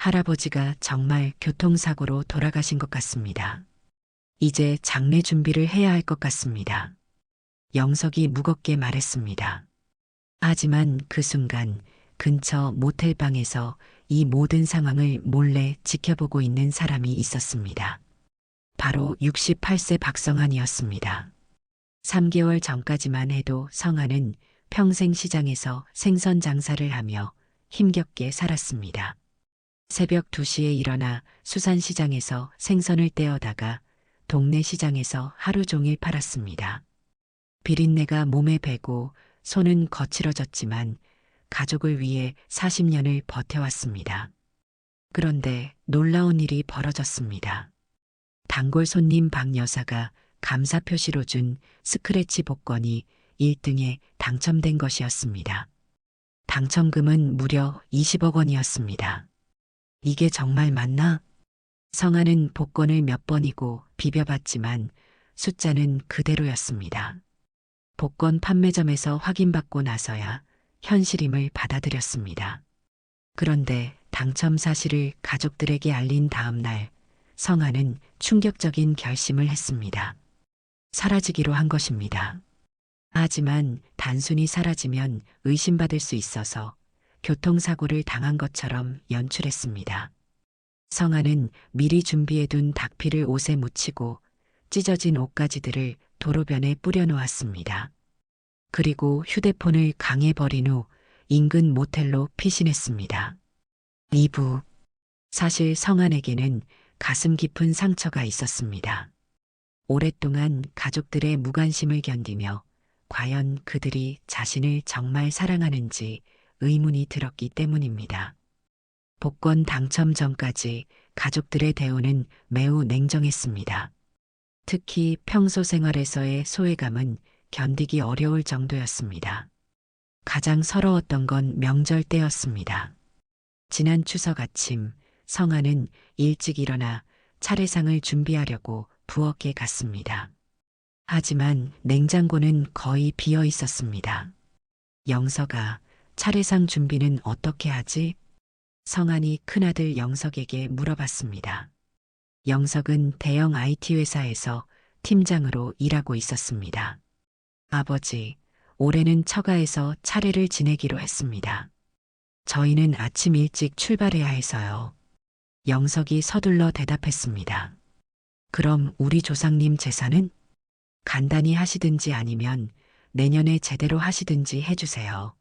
할아버지가 정말 교통사고로 돌아가신 것 같습니다. 이제 장례 준비를 해야 할 것 같습니다. 영석이 무겁게 말했습니다. 하지만 그 순간 근처 모텔방에서 이 모든 상황을 몰래 지켜보고 있는 사람이 있었습니다. 바로 68세 박성환이었습니다. 3개월 전까지만 해도 성환은 평생 시장에서 생선 장사를 하며 힘겹게 살았습니다. 새벽 2시에 일어나 수산시장에서 생선을 떼어다가 동네 시장에서 하루 종일 팔았습니다. 비린내가 몸에 배고 손은 거칠어졌지만 가족을 위해 40년을 버텨왔습니다. 그런데 놀라운 일이 벌어졌습니다. 단골 손님 박 여사가 감사 표시로 준 스크래치 복권이 1등에 당첨된 것이었습니다. 당첨금은 무려 20억 원이었습니다. 이게 정말 맞나? 성환은 복권을 몇 번이고 비벼봤지만 숫자는 그대로였습니다. 복권 판매점에서 확인받고 나서야 현실임을 받아들였습니다. 그런데 당첨 사실을 가족들에게 알린 다음 날 성환은 충격적인 결심을 했습니다. 사라지기로 한 것입니다. 하지만 단순히 사라지면 의심받을 수 있어서 교통사고를 당한 것처럼 연출했습니다. 성환은 미리 준비해둔 닭피를 옷에 묻히고 찢어진 옷가지들을 도로변에 뿌려놓았습니다. 그리고 휴대폰을 강에 버린 후 인근 모텔로 피신했습니다. 2부. 사실 성환에게는 가슴 깊은 상처가 있었습니다. 오랫동안 가족들의 무관심을 견디며 과연 그들이 자신을 정말 사랑하는지 의문이 들었기 때문입니다. 복권 당첨 전까지 가족들의 대우는 매우 냉정했습니다. 특히 평소 생활에서의 소외감은 견디기 어려울 정도였습니다. 가장 서러웠던 건 명절 때였습니다. 지난 추석 아침 성환은 일찍 일어나 차례상을 준비하려고 부엌에 갔습니다. 하지만 냉장고는 거의 비어 있었습니다. 영석아, 차례상 준비는 어떻게 하지? 성환이 큰아들 영석에게 물어봤습니다. 영석은 대형 IT 회사에서 팀장으로 일하고 있었습니다. 아버지, 올해는 처가에서 차례를 지내기로 했습니다. 저희는 아침 일찍 출발해야 해서요. 영석이 서둘러 대답했습니다. 그럼 우리 조상님 제사는? 간단히 하시든지 아니면 내년에 제대로 하시든지 해주세요.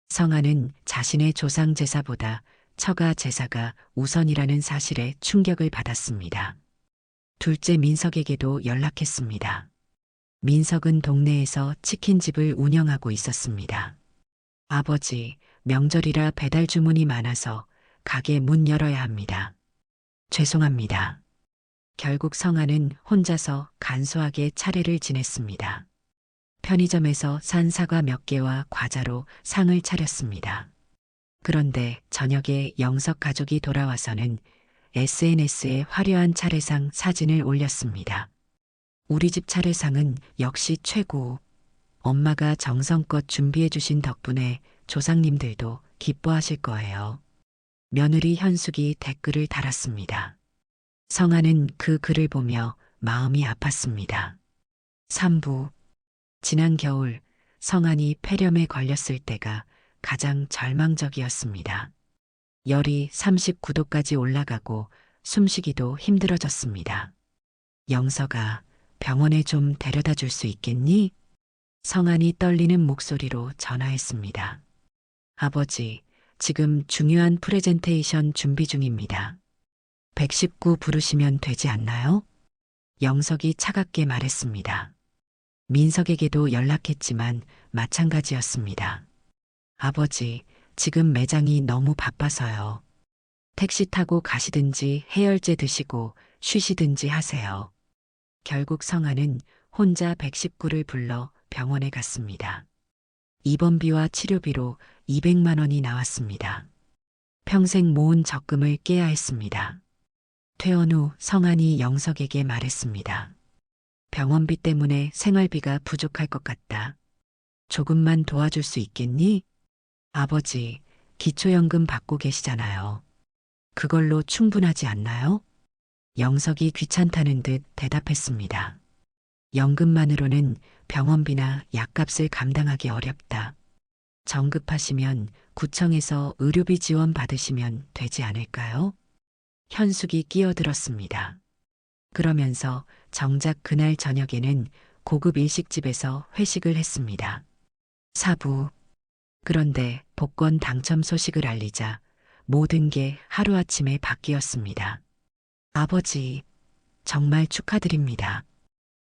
성환은 자신의 조상 제사보다 처가 제사가 우선이라는 사실에 충격을 받았습니다. 둘째 민석에게도 연락했습니다. 민석은 동네에서 치킨집을 운영하고 있었습니다. 아버지, 명절이라 배달 주문이 많아서 가게 문 열어야 합니다. 죄송합니다. 결국 성환은 혼자서 간소하게 차례를 지냈습니다. 편의점에서 산 사과 몇 개와 과자로 상을 차렸습니다. 그런데 저녁에 영석 가족이 돌아와서는 SNS에 화려한 차례상 사진을 올렸습니다. 우리 집 차례상은 역시 최고. 엄마가 정성껏 준비해 주신 덕분에 조상님들도 기뻐하실 거예요. 며느리 현숙이 댓글을 달았습니다. 성환은 그 글을 보며 마음이 아팠습니다. 3부. 지난 겨울 성환이 폐렴에 걸렸을 때가 가장 절망적이었습니다. 열이 39도까지 올라가고 숨쉬기도 힘들어졌습니다. 영석아, 병원에 좀 데려다 줄 수 있겠니? 성환이 떨리는 목소리로 전화했습니다. 아버지, 지금 중요한 프레젠테이션 준비 중입니다. 119 부르시면 되지 않나요? 영석이 차갑게 말했습니다. 민석에게도 연락했지만 마찬가지였습니다. 아버지, 지금 매장이 너무 바빠서요. 택시 타고 가시든지 해열제 드시고 쉬시든지 하세요. 결국 성환은 혼자 119를 불러 병원에 갔습니다. 입원비와 치료비로 200만 원이 나왔습니다. 평생 모은 적금을 깨야 했습니다. 퇴원 후 성환이 영석에게 말했습니다. 병원비 때문에 생활비가 부족할 것 같다. 조금만 도와줄 수 있겠니? 아버지, 기초연금 받고 계시잖아요. 그걸로 충분하지 않나요? 영석이 귀찮다는 듯 대답했습니다. 연금만으로는 병원비나 약값을 감당하기 어렵다. 정급하시면 구청에서 의료비 지원 받으시면 되지 않을까요? 현숙이 끼어들었습니다. 그러면서 정작 그날 저녁에는 고급 일식집에서 회식을 했습니다. 사부. 그런데 복권 당첨 소식을 알리자 모든 게 하루아침에 바뀌었습니다. 아버지, 정말 축하드립니다.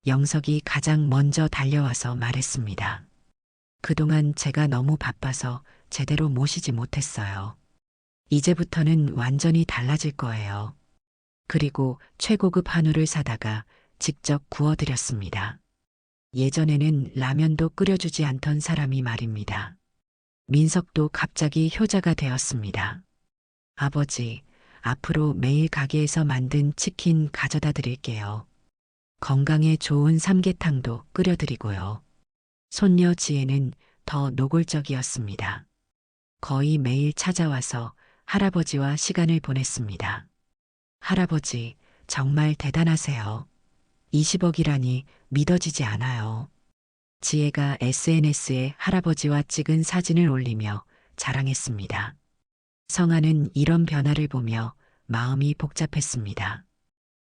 영석이 가장 먼저 달려와서 말했습니다. 그동안 제가 너무 바빠서 제대로 모시지 못했어요. 이제부터는 완전히 달라질 거예요. 그리고 최고급 한우를 사다가 직접 구워드렸습니다. 예전에는 라면도 끓여주지 않던 사람이 말입니다. 민석도 갑자기 효자가 되었습니다. 아버지, 앞으로 매일 가게에서 만든 치킨 가져다 드릴게요. 건강에 좋은 삼계탕도 끓여드리고요. 손녀 지혜는 더 노골적이었습니다. 거의 매일 찾아와서 할아버지와 시간을 보냈습니다. 할아버지, 정말 대단하세요. 20억이라니 믿어지지 않아요. 지혜가 SNS에 할아버지와 찍은 사진을 올리며 자랑했습니다. 성아는 이런 변화를 보며 마음이 복잡했습니다.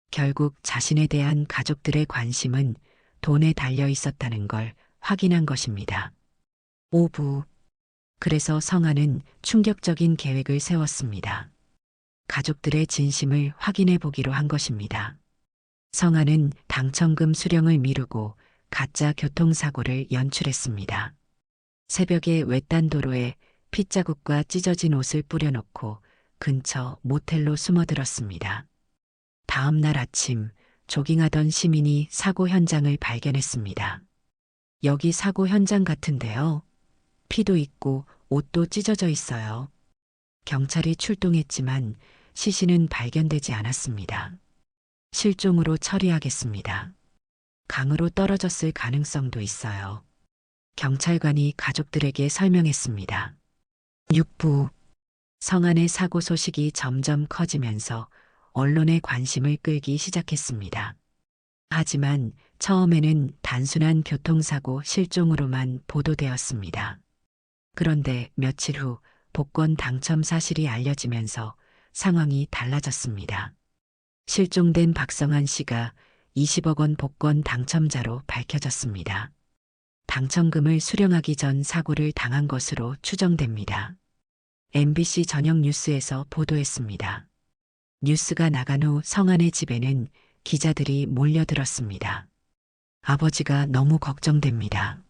결국 자신에 대한 가족들의 관심은 돈에 달려 있었다는 걸 확인한 것입니다. 오부. 그래서 성아는 충격적인 계획을 세웠습니다. 가족들의 진심을 확인해 보기로 한 것입니다. 성아는 당첨금 수령을 미루고 가짜 교통사고를 연출했습니다. 새벽에 외딴 도로에 핏자국과 찢어진 옷을 뿌려놓고 근처 모텔로 숨어들었습니다. 다음 날 아침 조깅하던 시민이 사고 현장을 발견했습니다. 여기 사고 현장 같은데요. 피도 있고 옷도 찢어져 있어요. 경찰이 출동했지만 시신은 발견되지 않았습니다. 실종으로 처리하겠습니다. 강으로 떨어졌을 가능성도 있어요. 경찰관이 가족들에게 설명했습니다. 6부. 성안의 사고 소식이 점점 커지면서 언론의 관심을 끌기 시작했습니다. 하지만 처음에는 단순한 교통사고 실종으로만 보도되었습니다. 그런데 며칠 후 복권 당첨 사실이 알려지면서 상황이 달라졌습니다. 실종된 박성한 씨가 20억 원 복권 당첨자로 밝혀졌습니다. 당첨금을 수령하기 전 사고를 당한 것으로 추정됩니다. MBC 저녁 뉴스에서 보도했습니다. 뉴스가 나간 후 성안의 집에는 기자들이 몰려들었습니다. 아버지가 너무 걱정됩니다.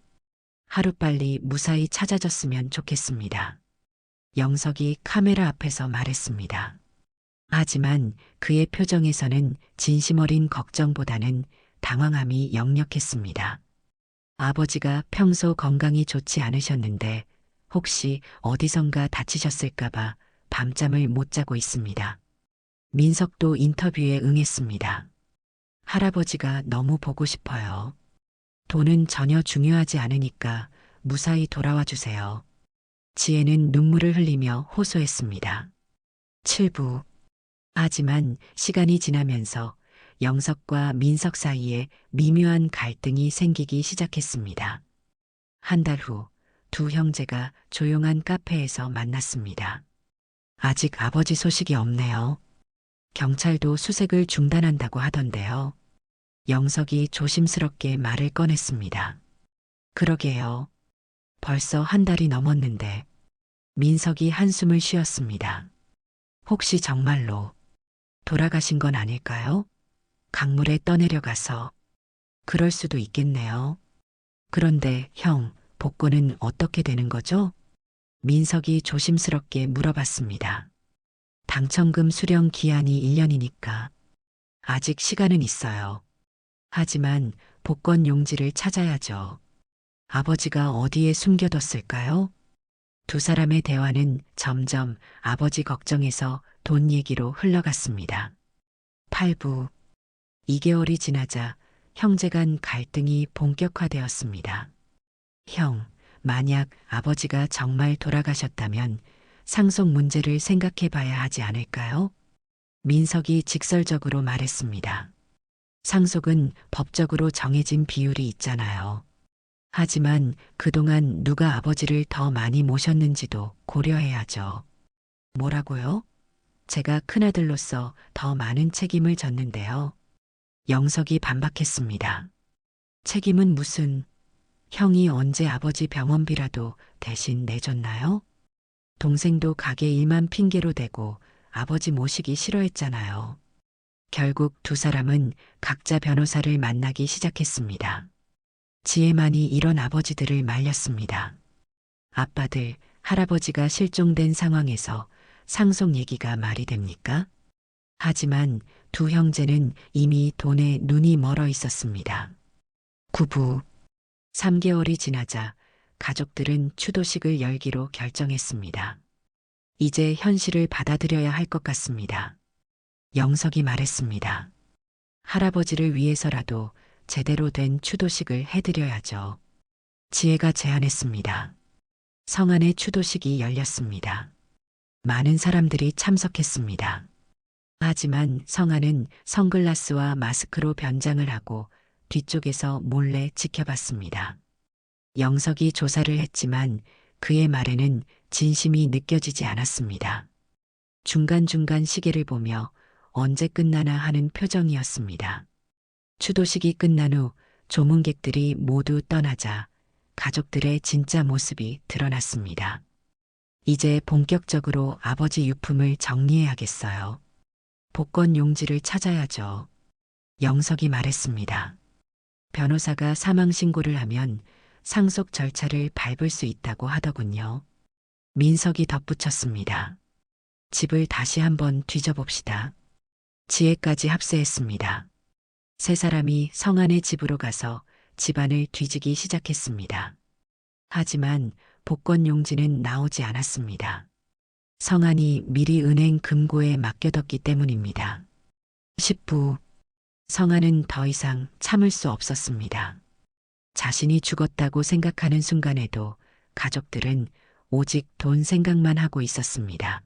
하루빨리 무사히 찾아졌으면 좋겠습니다. 영석이 카메라 앞에서 말했습니다. 하지만 그의 표정에서는 진심 어린 걱정보다는 당황함이 역력했습니다. 아버지가 평소 건강이 좋지 않으셨는데 혹시 어디선가 다치셨을까봐 밤잠을 못 자고 있습니다. 민석도 인터뷰에 응했습니다. 할아버지가 너무 보고 싶어요. 돈은 전혀 중요하지 않으니까 무사히 돌아와 주세요. 지혜는 눈물을 흘리며 호소했습니다. 7부. 하지만 시간이 지나면서 영석과 민석 사이에 미묘한 갈등이 생기기 시작했습니다. 한 달 후 두 형제가 조용한 카페에서 만났습니다. 아직 아버지 소식이 없네요. 경찰도 수색을 중단한다고 하던데요. 영석이 조심스럽게 말을 꺼냈습니다. 그러게요. 벌써 한 달이 넘었는데. 민석이 한숨을 쉬었습니다. 혹시 정말로 돌아가신 건 아닐까요? 강물에 떠내려가서. 그럴 수도 있겠네요. 그런데 형, 복권은 어떻게 되는 거죠? 민석이 조심스럽게 물어봤습니다. 당첨금 수령 기한이 1년이니까 아직 시간은 있어요. 하지만 복권 용지를 찾아야죠. 아버지가 어디에 숨겨뒀을까요? 두 사람의 대화는 점점 아버지 걱정에서 돈 얘기로 흘러갔습니다. 8부. 2개월이 지나자 형제 간 갈등이 본격화되었습니다. 형, 만약 아버지가 정말 돌아가셨다면 상속 문제를 생각해 봐야 하지 않을까요? 민석이 직설적으로 말했습니다. 상속은 법적으로 정해진 비율이 있잖아요. 하지만 그동안 누가 아버지를 더 많이 모셨는지도 고려해야죠. 뭐라고요? 제가 큰아들로서 더 많은 책임을 졌는데요. 영석이 반박했습니다. 책임은 무슨, 형이 언제 아버지 병원비라도 대신 내줬나요? 동생도 가게 일만 핑계로 대고 아버지 모시기 싫어했잖아요. 결국 두 사람은 각자 변호사를 만나기 시작했습니다. 지혜만이 이런 아버지들을 말렸습니다. 아빠들, 할아버지가 실종된 상황에서 상속 얘기가 말이 됩니까? 하지만 두 형제는 이미 돈에 눈이 멀어 있었습니다. 구부 3개월이 지나자 가족들은 추도식을 열기로 결정했습니다. 이제 현실을 받아들여야 할 것 같습니다. 영석이 말했습니다. 할아버지를 위해서라도 제대로 된 추도식을 해드려야죠. 지혜가 제안했습니다. 성안의 추도식이 열렸습니다. 많은 사람들이 참석했습니다. 하지만 성안은 선글라스와 마스크로 변장을 하고 뒤쪽에서 몰래 지켜봤습니다. 영석이 조사를 했지만 그의 말에는 진심이 느껴지지 않았습니다. 중간중간 시계를 보며 언제 끝나나 하는 표정이었습니다. 추도식이 끝난 후 조문객들이 모두 떠나자 가족들의 진짜 모습이 드러났습니다. 이제 본격적으로 아버지 유품을 정리해야겠어요. 복권 용지를 찾아야죠. 영석이 말했습니다. 변호사가 사망 신고를 하면 상속 절차를 밟을 수 있다고 하더군요. 민석이 덧붙였습니다. 집을 다시 한번 뒤져봅시다. 지혜까지 합세했습니다. 세 사람이 성안의 집으로 가서 집안을 뒤지기 시작했습니다. 하지만 복권 용지는 나오지 않았습니다. 성안이 미리 은행 금고에 맡겨뒀기 때문입니다. 10부 성안은 더 이상 참을 수 없었습니다. 자신이 죽었다고 생각하는 순간에도 가족들은 오직 돈 생각만 하고 있었습니다.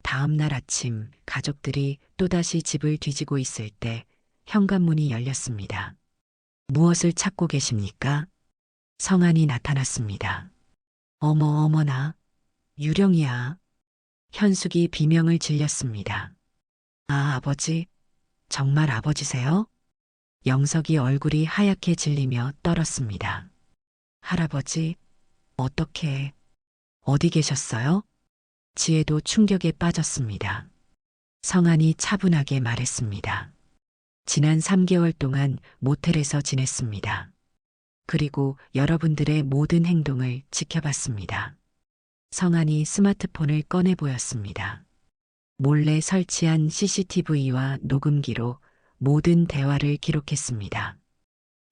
다음 날 아침 가족들이 또다시 집을 뒤지고 있을 때 현관문이 열렸습니다. 무엇을 찾고 계십니까? 성안이 나타났습니다. 어머나, 유령이야. 현숙이 비명을 질렸습니다. 아, 아버지, 정말 아버지세요? 영석이 얼굴이 하얗게 질리며 떨었습니다. 할아버지, 어떻게, 어디 계셨어요? 지혜도 충격에 빠졌습니다. 성안이 차분하게 말했습니다. 지난 3개월 동안 모텔에서 지냈습니다. 그리고 여러분들의 모든 행동을 지켜봤습니다. 성안이 스마트폰을 꺼내 보였습니다. 몰래 설치한 CCTV와 녹음기로 모든 대화를 기록했습니다.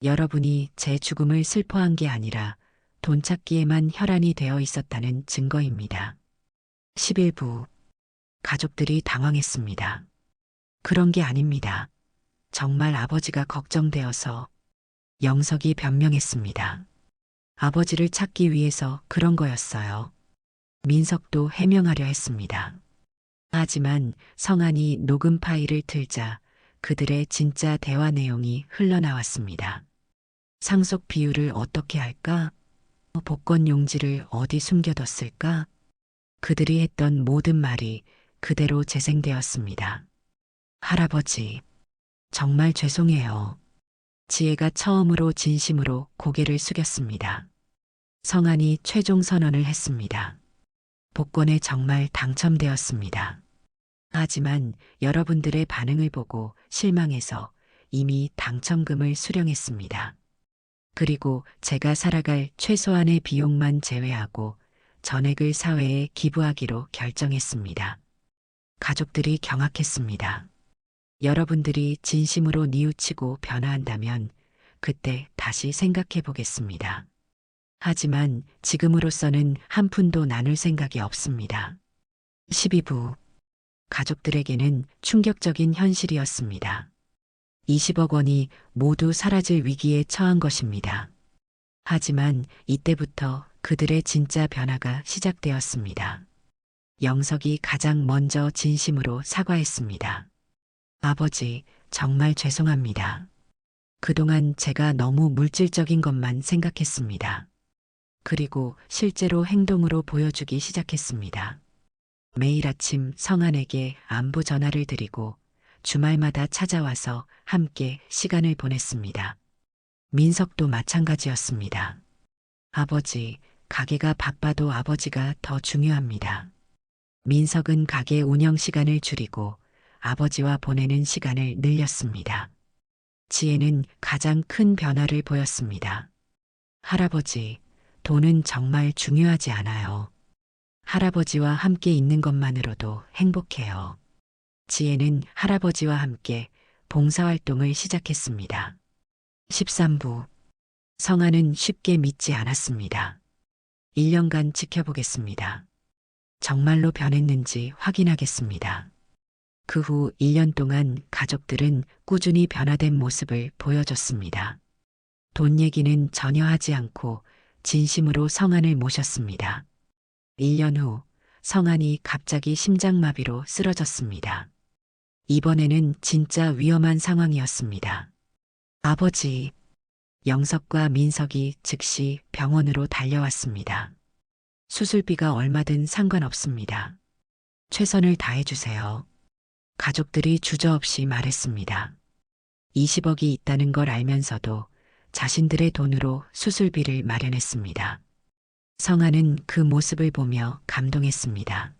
여러분이 제 죽음을 슬퍼한 게 아니라 돈 찾기에만 혈안이 되어 있었다는 증거입니다. 11부 가족들이 당황했습니다. 그런 게 아닙니다. 정말 아버지가 걱정되어서 영석이 변명했습니다. 아버지를 찾기 위해서 그런 거였어요. 민석도 해명하려 했습니다. 하지만 성안이 녹음 파일을 틀자 그들의 진짜 대화 내용이 흘러나왔습니다. 상속 비율을 어떻게 할까? 복권 용지를 어디 숨겨뒀을까? 그들이 했던 모든 말이 그대로 재생되었습니다. 할아버지, 정말 죄송해요. 지혜가 처음으로 진심으로 고개를 숙였습니다. 성안이 최종 선언을 했습니다. 복권에 정말 당첨되었습니다. 하지만 여러분들의 반응을 보고 실망해서 이미 당첨금을 수령했습니다. 그리고 제가 살아갈 최소한의 비용만 제외하고 전액을 사회에 기부하기로 결정했습니다. 가족들이 경악했습니다. 여러분들이 진심으로 뉘우치고 변화한다면 그때 다시 생각해 보겠습니다. 하지만 지금으로서는 한 푼도 나눌 생각이 없습니다. 12부 가족들에게는 충격적인 현실이었습니다. 20억 원이 모두 사라질 위기에 처한 것입니다. 하지만 이때부터 그들의 진짜 변화가 시작되었습니다. 영석이 가장 먼저 진심으로 사과했습니다. 아버지, 정말 죄송합니다. 그동안 제가 너무 물질적인 것만 생각했습니다. 그리고 실제로 행동으로 보여주기 시작했습니다. 매일 아침 성안에게 안부 전화를 드리고 주말마다 찾아와서 함께 시간을 보냈습니다. 민석도 마찬가지였습니다. 아버지, 가게가 바빠도 아버지가 더 중요합니다. 민석은 가게 운영 시간을 줄이고 아버지와 보내는 시간을 늘렸습니다. 지혜는 가장 큰 변화를 보였습니다. 할아버지, 돈은 정말 중요하지 않아요. 할아버지와 함께 있는 것만으로도 행복해요. 지혜는 할아버지와 함께 봉사활동을 시작했습니다. 13부. 성아는 쉽게 믿지 않았습니다. 1년간 지켜보겠습니다. 정말로 변했는지 확인하겠습니다. 그 후 1년 동안 가족들은 꾸준히 변화된 모습을 보여줬습니다. 돈 얘기는 전혀 하지 않고 진심으로 성안을 모셨습니다. 1년 후 성안이 갑자기 심장마비로 쓰러졌습니다. 이번에는 진짜 위험한 상황이었습니다. 아버지, 영석과 민석이 즉시 병원으로 달려왔습니다. 수술비가 얼마든 상관없습니다. 최선을 다해주세요. 가족들이 주저없이 말했습니다. 20억이 있다는 걸 알면서도 자신들의 돈으로 수술비를 마련했습니다. 성아는 그 모습을 보며 감동했습니다.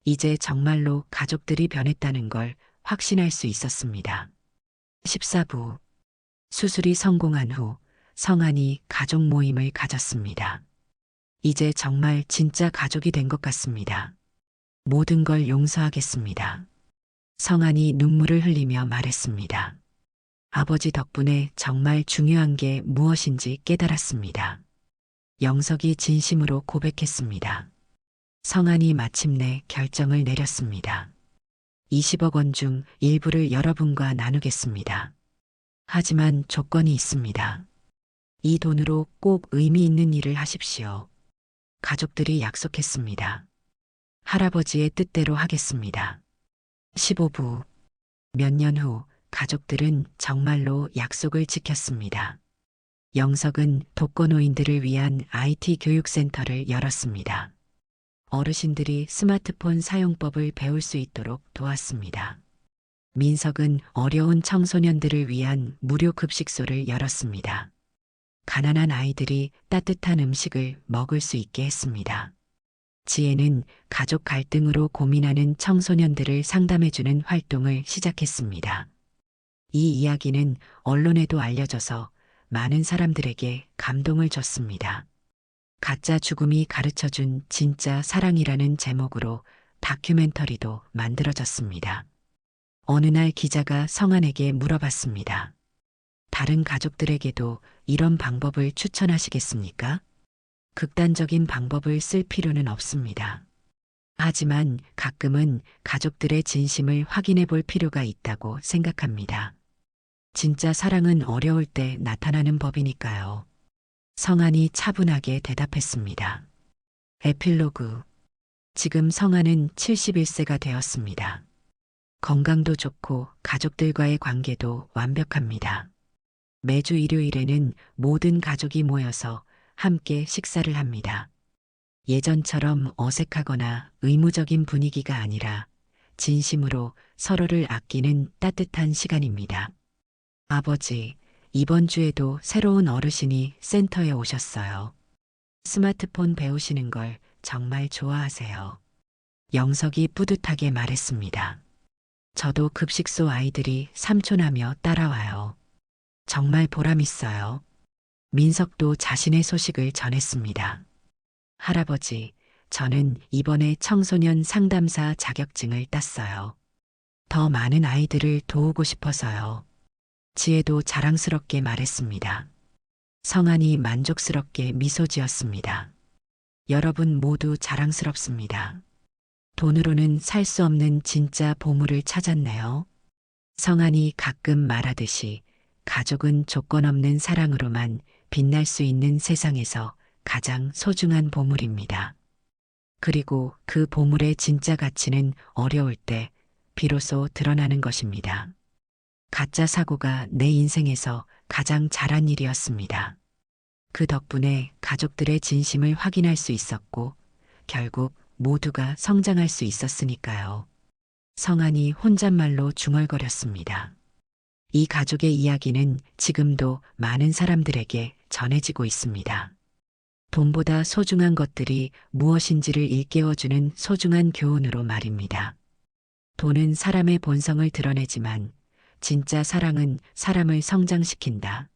이제 정말로 가족들이 변했다는 걸 확신할 수 있었습니다. 14부. 수술이 성공한 후 성안이 가족 모임을 가졌습니다. 이제 정말 진짜 가족이 된 것 같습니다. 모든 걸 용서하겠습니다. 성안이 눈물을 흘리며 말했습니다. 아버지 덕분에 정말 중요한 게 무엇인지 깨달았습니다. 영석이 진심으로 고백했습니다. 성안이 마침내 결정을 내렸습니다. 20억 원 중 일부를 여러분과 나누겠습니다. 하지만 조건이 있습니다. 이 돈으로 꼭 의미 있는 일을 하십시오. 가족들이 약속했습니다. 할아버지의 뜻대로 하겠습니다. 15부. 몇 년 후 가족들은 정말로 약속을 지켰습니다. 영석은 독거노인들을 위한 IT 교육센터를 열었습니다. 어르신들이 스마트폰 사용법을 배울 수 있도록 도왔습니다. 민석은 어려운 청소년들을 위한 무료 급식소를 열었습니다. 가난한 아이들이 따뜻한 음식을 먹을 수 있게 했습니다. 지혜는 가족 갈등으로 고민하는 청소년들을 상담해주는 활동을 시작했습니다. 이 이야기는 언론에도 알려져서 많은 사람들에게 감동을 줬습니다. 가짜 죽음이 가르쳐준 진짜 사랑이라는 제목으로 다큐멘터리도 만들어졌습니다. 어느 날 기자가 성안에게 물어봤습니다. 다른 가족들에게도 이런 방법을 추천하시겠습니까? 극단적인 방법을 쓸 필요는 없습니다. 하지만 가끔은 가족들의 진심을 확인해 볼 필요가 있다고 생각합니다. 진짜 사랑은 어려울 때 나타나는 법이니까요. 성안이 차분하게 대답했습니다. 에필로그. 지금 성안은 71세가 되었습니다. 건강도 좋고 가족들과의 관계도 완벽합니다. 매주 일요일에는 모든 가족이 모여서 함께 식사를 합니다. 예전처럼 어색하거나 의무적인 분위기가 아니라 진심으로 서로를 아끼는 따뜻한 시간입니다. 아버지, 이번 주에도 새로운 어르신이 센터에 오셨어요. 스마트폰 배우시는 걸 정말 좋아하세요. 영석이 뿌듯하게 말했습니다. 저도 급식소 아이들이 삼촌하며 따라와요. 정말 보람있어요. 민석도 자신의 소식을 전했습니다. 할아버지, 저는 이번에 청소년 상담사 자격증을 땄어요. 더 많은 아이들을 도우고 싶어서요. 지혜도 자랑스럽게 말했습니다. 성안이 만족스럽게 미소 지었습니다. 여러분 모두 자랑스럽습니다. 돈으로는 살 수 없는 진짜 보물을 찾았네요. 성안이 가끔 말하듯이 가족은 조건 없는 사랑으로만 빛날 수 있는 세상에서 가장 소중한 보물입니다. 그리고 그 보물의 진짜 가치는 어려울 때 비로소 드러나는 것입니다. 가짜 사고가 내 인생에서 가장 잘한 일이었습니다. 그 덕분에 가족들의 진심을 확인할 수 있었고, 결국 모두가 성장할 수 있었으니까요. 성한이 혼잣말로 중얼거렸습니다. 이 가족의 이야기는 지금도 많은 사람들에게 전해지고 있습니다. 돈보다 소중한 것들이 무엇인지를 일깨워주는 소중한 교훈으로 말입니다. 돈은 사람의 본성을 드러내지만 진짜 사랑은 사람을 성장시킨다.